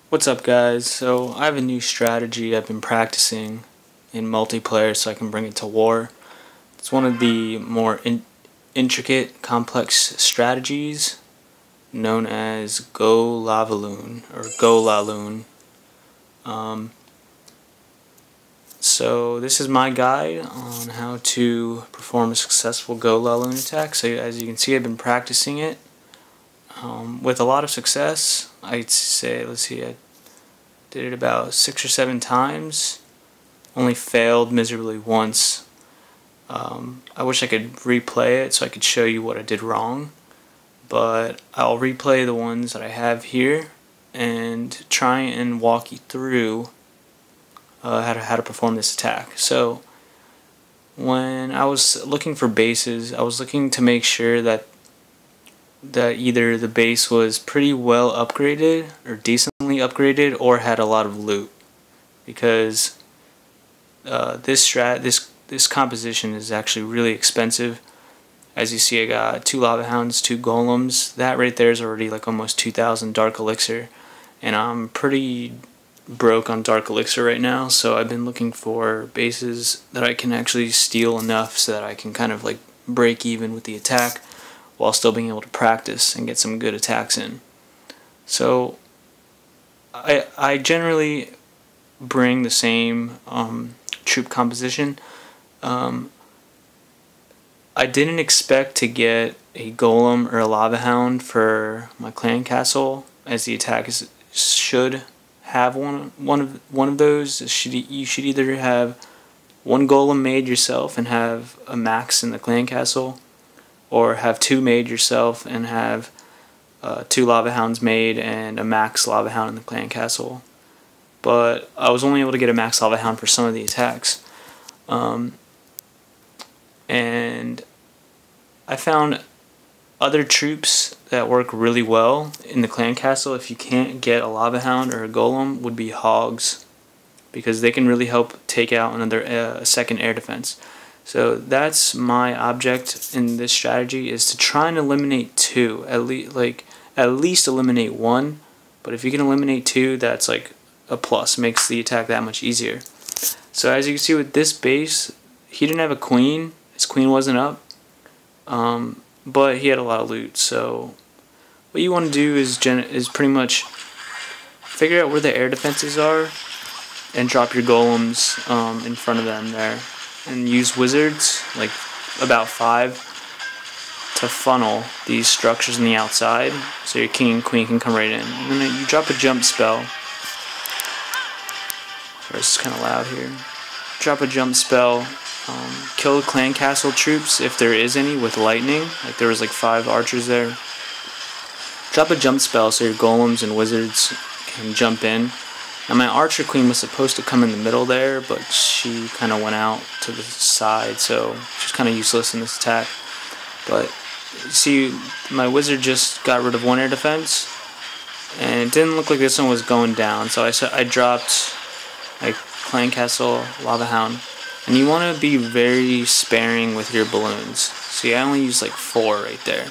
What's up, guys? So I have a new strategy I've been practicing in multiplayer so I can bring it to war. It's one of the more intricate, complex strategies known as GoLaLoon or GoLaLoon. So this is my guide on how to perform a successful GoLaLoon attack. So as you can see, I've been practicing it with a lot of success. I'd say, let's see, I did it about 6 or 7 times. Only failed miserably once. I wish I could replay it so I could show you what I did wrong, but I'll replay the ones that I have here and try and walk you through how to perform this attack. So when I was looking for bases, I was looking to make sure that either the base was pretty well upgraded or decently upgraded or had a lot of loot, because this composition is actually really expensive. As you see, I got 2 Lavahounds, 2 Golems. That right there is already like almost 2,000 Dark Elixir, and I'm pretty broke on Dark Elixir right now, so I've been looking for bases that I can actually steal enough so that I can kind of like break even with the attack while still being able to practice and get some good attacks in. So I generally bring the same troop composition. I didn't expect to get a Golem or a Lavahound for my clan castle, as the attack should have one of those. You should either have 1 Golem made yourself and have a max in the clan castle, or have 2 made yourself and have 2 Lavahounds made and a max Lavahound in the clan castle. But I was only able to get a max Lavahound for some of the attacks. And I found other troops that work really well in the clan castle if you can't get a Lavahound or a Golem would be Hogs, because they can really help take out another second air defense. So that's my object in this strategy, is to try and eliminate 2, at least eliminate 1, but if you can eliminate 2, that's like a plus, makes the attack that much easier. So as you can see with this base, he didn't have a queen, his queen wasn't up, but he had a lot of loot. So what you want to do is pretty much figure out where the air defenses are and drop your golems in front of them there, and use wizards, like about 5, to funnel these structures on the outside so your king and queen can come right in. And then you drop a jump spell. Sorry, it's kind of loud here. Drop a jump spell. Kill clan castle troops if there is any with lightning, like there was like 5 archers there. Drop a jump spell so your golems and wizards can jump in. Now my archer queen was supposed to come in the middle there, but she kind of went out to the side, so she's kind of useless in this attack. But see, my wizard just got rid of 1 air defense, and it didn't look like this one was going down, so I dropped my clan castle Lavahound. And you want to be very sparing with your balloons. See, I only used like 4 right there.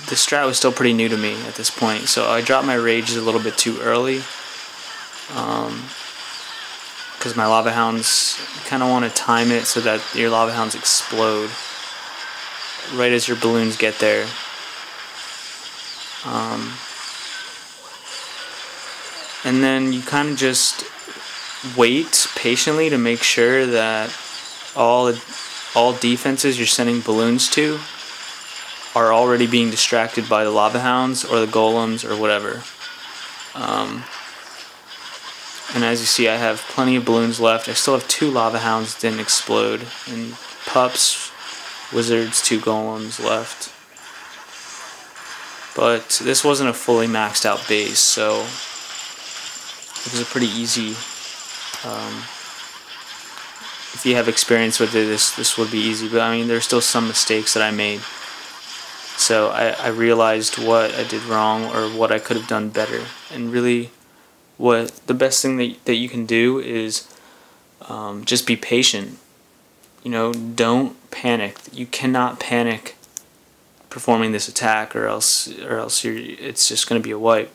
The strat was still pretty new to me at this point, so I dropped my rages a little bit too early. Because my Lavahounds, you kind of want to time it so that your Lavahounds explode right as your balloons get there. And then you kind of just wait patiently to make sure that all defenses you're sending balloons to are already being distracted by the Lavahounds or the Golems or whatever. And as you see, I have plenty of balloons left. I still have 2 Lavahounds that didn't explode, and pups, wizards, 2 Golems left. But this wasn't a fully maxed out base, so it was a pretty easy, if you have experience with it, this would be easy, but I mean, there's still some mistakes that I made. So I realized what I did wrong, or what I could have done better. And really, the best thing that you can do is just be patient. You know, don't panic. You cannot panic performing this attack, or else it's just going to be a wipe.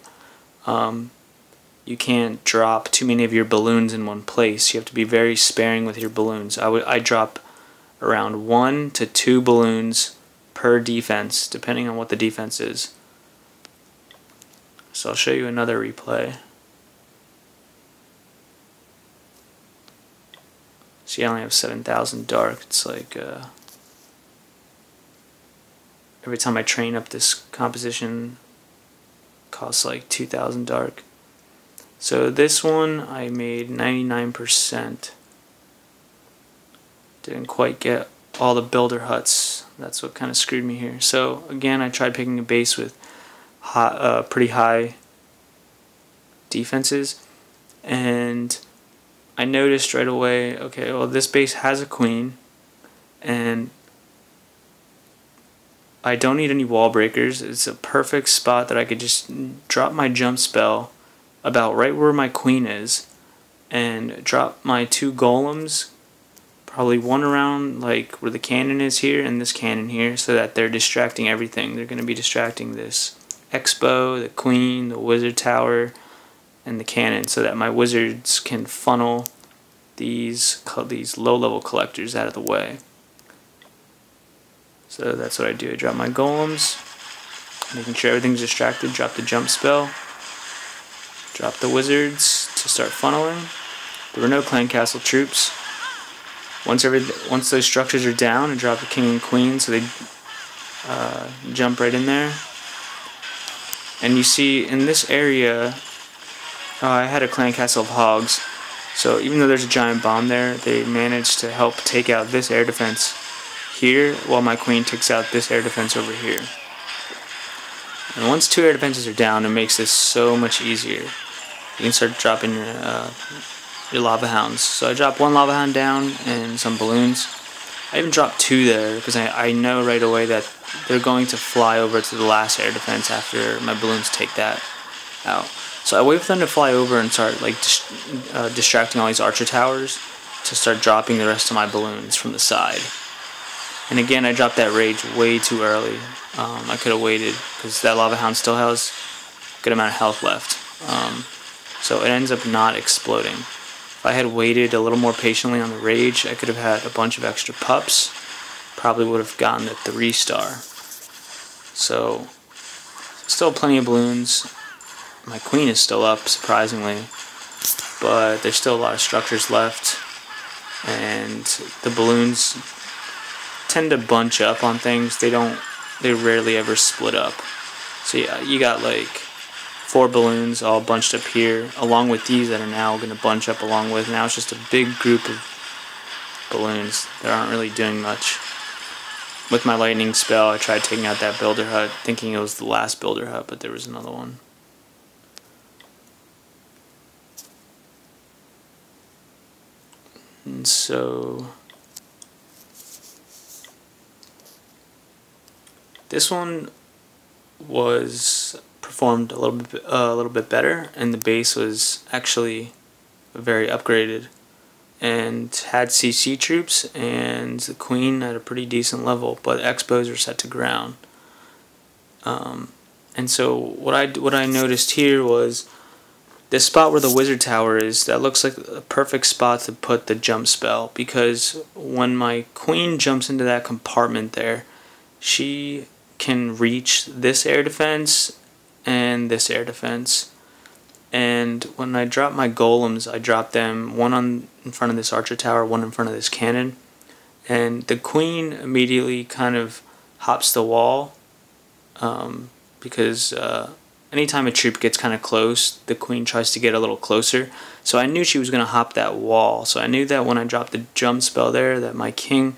You can't drop too many of your balloons in one place. You have to be very sparing with your balloons. I drop around 1 to 2 balloons per defense, depending on what the defense is. So I'll show you another replay. See, I only have 7,000 dark. It's like every time I train up this composition, it costs like 2,000 dark. So this one I made 99%. Didn't quite get all the builder huts. That's what kind of screwed me here. So again, I tried picking a base with pretty high defenses, and I noticed right away, okay, well, this base has a queen, and I don't need any wall breakers. It's a perfect spot that I could just drop my jump spell about right where my queen is, and drop my 2 golems, probably one around like where the cannon is here and this cannon here, so that they're distracting everything. They're going to be distracting this Expo, the queen, the wizard tower, and the cannon, so that my wizards can funnel these low-level collectors out of the way. So that's what I do. I drop my golems, making sure everything's distracted, drop the jump spell, drop the wizards to start funneling. There were no clan castle troops. Once those structures are down, I drop the king and queen, so they jump right in there. And you see in this area, I had a clan castle of hogs, so even though there's a giant bomb there, they managed to help take out this air defense here, while my queen takes out this air defense over here. And once 2 air defenses are down, it makes this so much easier. You can start dropping your lava hounds. So I dropped 1 lava hound down and some balloons. I even dropped 2 there because I know right away that they're going to fly over to the last air defense after my balloons take that out. So I wait for them to fly over and start like distracting all these archer towers to start dropping the rest of my balloons from the side. And again, I dropped that rage way too early. I could have waited because that lava hound still has a good amount of health left. So it ends up not exploding. If I had waited a little more patiently on the rage, I could have had a bunch of extra pups. Probably would have gotten the 3-star. So still plenty of balloons. My queen is still up, surprisingly, but there's still a lot of structures left, and the balloons tend to bunch up on things. They rarely ever split up. So yeah, you got like 4 balloons all bunched up here, along with these that are now going to bunch up along with. Now it's just a big group of balloons that aren't really doing much. With my lightning spell, I tried taking out that builder hut, thinking it was the last builder hut, but there was another one. And so this one was performed a little bit better, and the base was actually very upgraded and had CC troops and the queen at a pretty decent level, but expos are set to ground. And so what I noticed here was this spot where the wizard tower is, that looks like a perfect spot to put the jump spell, because when my queen jumps into that compartment there, she can reach this air defense and this air defense. And when I drop my golems, I drop them one in front of this archer tower, one in front of this cannon, and the queen immediately kind of hops the wall, because anytime a troop gets kind of close, the queen tries to get a little closer. So I knew she was going to hop that wall. So I knew that when I dropped the jump spell there, that my king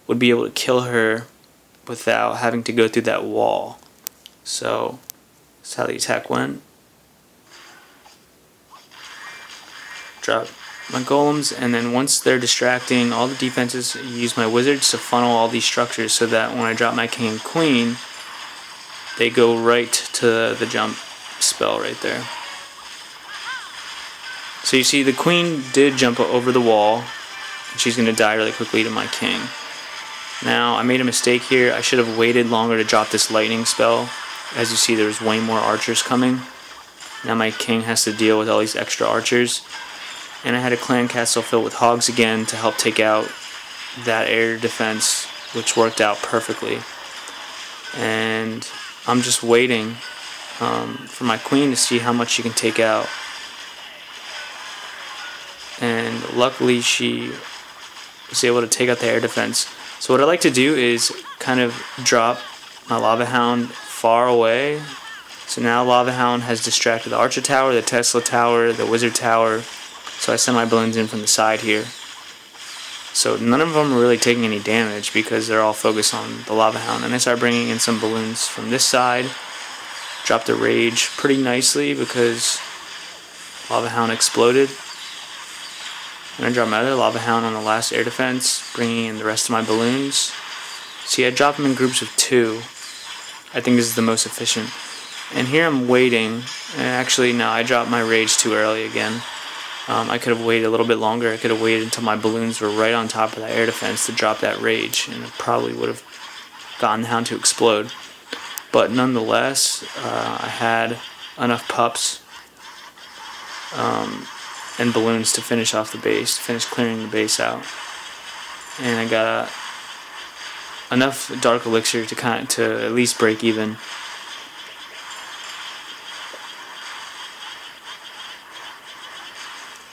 would be able to kill her without having to go through that wall. So that's how the attack went. Drop my golems, and then once they're distracting all the defenses, use my wizards to funnel all these structures so that when I drop my king and queen, they go right to the jump spell right there. So you see the queen did jump over the wall, and she's going to die really quickly to my king. Now, I made a mistake here. I should have waited longer to drop this lightning spell. As you see, there's way more archers coming. Now my king has to deal with all these extra archers. And I had a clan castle filled with hogs again to help take out that air defense, which worked out perfectly. And I'm just waiting for my queen to see how much she can take out. And luckily she was able to take out the air defense. So what I like to do is kind of drop my Lava Hound far away. So now Lava Hound has distracted the Archer Tower, the Tesla Tower, the Wizard Tower. So I send my balloons in from the side here. So none of them are really taking any damage because they're all focused on the Lava Hound. And I start bringing in some balloons from this side. Drop the Rage pretty nicely because Lava Hound exploded. And I drop my other Lava Hound on the last air defense, bringing in the rest of my balloons. See, I drop them in groups of 2. I think this is the most efficient. And here I'm waiting, and actually no, I dropped my Rage too early again. I could have waited a little bit longer. I could have waited until my balloons were right on top of that air defense to drop that Rage, and it probably would have gotten the Hound to explode. But nonetheless, I had enough pups and balloons to finish off the base, finish clearing the base out. And I got enough dark elixir to at least break even.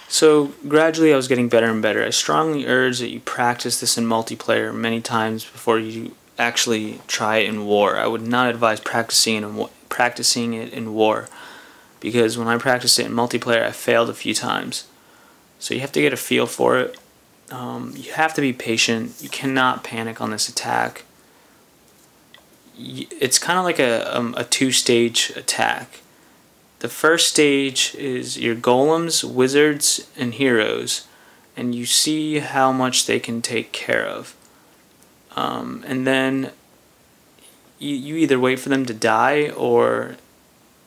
So gradually I was getting better and better. I strongly urge that you practice this in multiplayer many times before you actually try it in war. I would not advise practicing it in war, because when I practiced it in multiplayer I failed a few times. So you have to get a feel for it. You have to be patient. You cannot panic on this attack. It's kind of like a two-stage attack. The first stage is your golems, wizards, and heroes, and you see how much they can take care of. And then you either wait for them to die or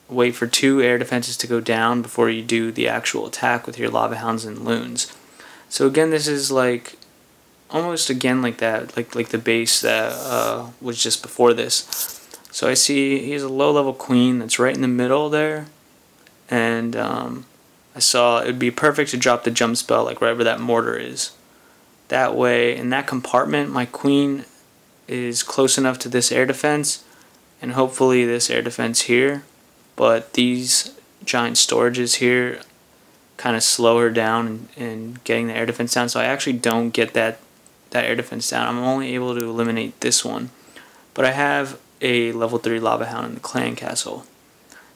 wait for 2 air defenses to go down before you do the actual attack with your Lava Hounds and Loons. So again, this is like almost again like that, like the base that was just before this. So I see he has a low-level queen that's right in the middle there, and I saw it would be perfect to drop the jump spell like right where that mortar is. That way, in that compartment, my queen is close enough to this air defense, and hopefully this air defense here. But these giant storages here kind of slow her down in getting the air defense down. So I actually don't get that air defense down. I'm only able to eliminate this one. But I have a level 3 Lava Hound in the clan castle.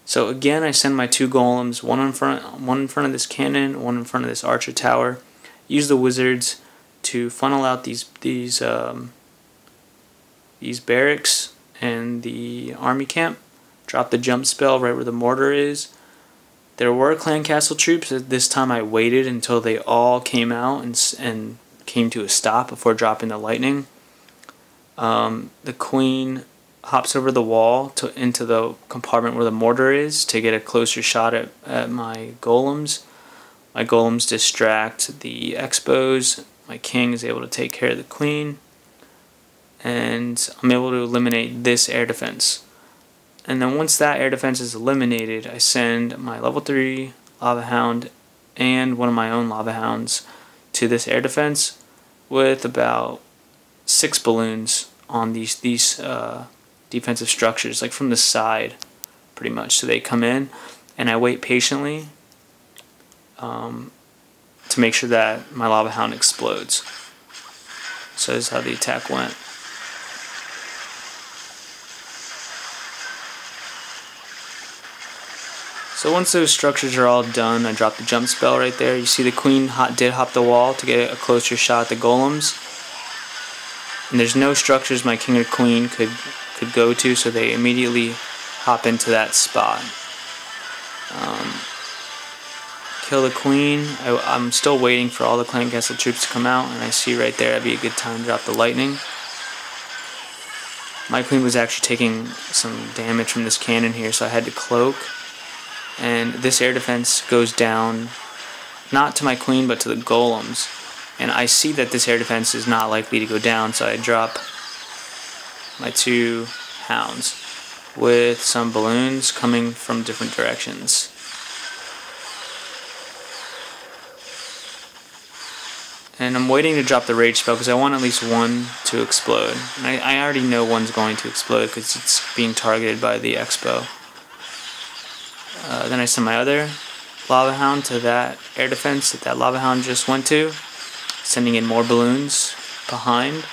So again, I send my 2 golems, one in front of this cannon, one in front of this archer tower. Use the wizards to funnel out these barracks and the army camp. Drop the jump spell right where the mortar is. There were clan castle troops. At this time I waited until they all came out and came to a stop before dropping the lightning. The queen hops over the wall into the compartment where the mortar is to get a closer shot at my golems. My golems distract the expos. My king is able to take care of the queen. And I'm able to eliminate this air defense. And then once that air defense is eliminated, I send my level 3 Lava Hound and one of my own Lava Hounds to this air defense with about 6 balloons on these defensive structures, like from the side pretty much. So they come in and I wait patiently to make sure that my Lava Hound explodes. So this is how the attack went. So once those structures are all done, I drop the jump spell right there. You see the queen did hop the wall to get a closer shot at the golems. And there's no structures my king or queen could go to, so they immediately hop into that spot. Kill the queen. I'm still waiting for all the clan castle troops to come out, and I see right there that'd be a good time to drop the lightning. My queen was actually taking some damage from this cannon here, so I had to cloak. And this air defense goes down, not to my queen, but to the golems. and I see that this air defense is not likely to go down, so I drop my 2 hounds with some balloons coming from different directions. And I'm waiting to drop the rage spell because I want at least one to explode. And I already know one's going to explode because it's being targeted by the Expo. Then I send my other Lava Hound to that air defense that Lava Hound just went to, sending in more balloons behind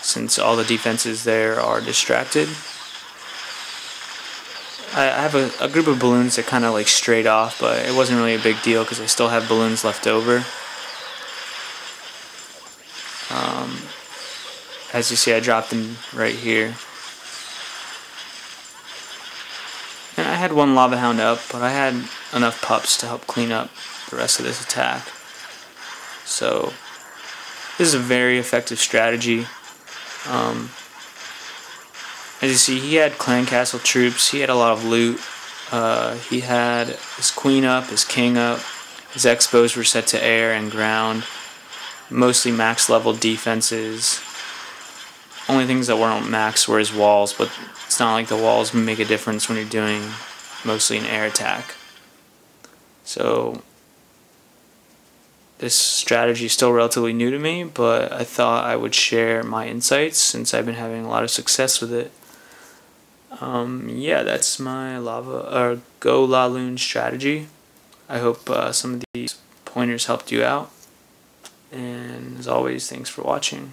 since all the defenses there are distracted. I have a group of balloons that kind of like strayed off, but it wasn't really a big deal because I still have balloons left over. As you see, I dropped them right here. And I had one Lava Hound up, but I had enough pups to help clean up the rest of this attack. So this is a very effective strategy. As you see, he had clan castle troops, he had a lot of loot, he had his queen up, his king up, his expos were set to air and ground, mostly max level defenses. Only things that weren't max were his walls, but it's not like the walls make a difference when you're doing mostly an air attack. So this strategy is still relatively new to me, but I thought I would share my insights since I've been having a lot of success with it. Yeah, that's my GoLaLoon strategy. I hope some of these pointers helped you out. And as always, thanks for watching.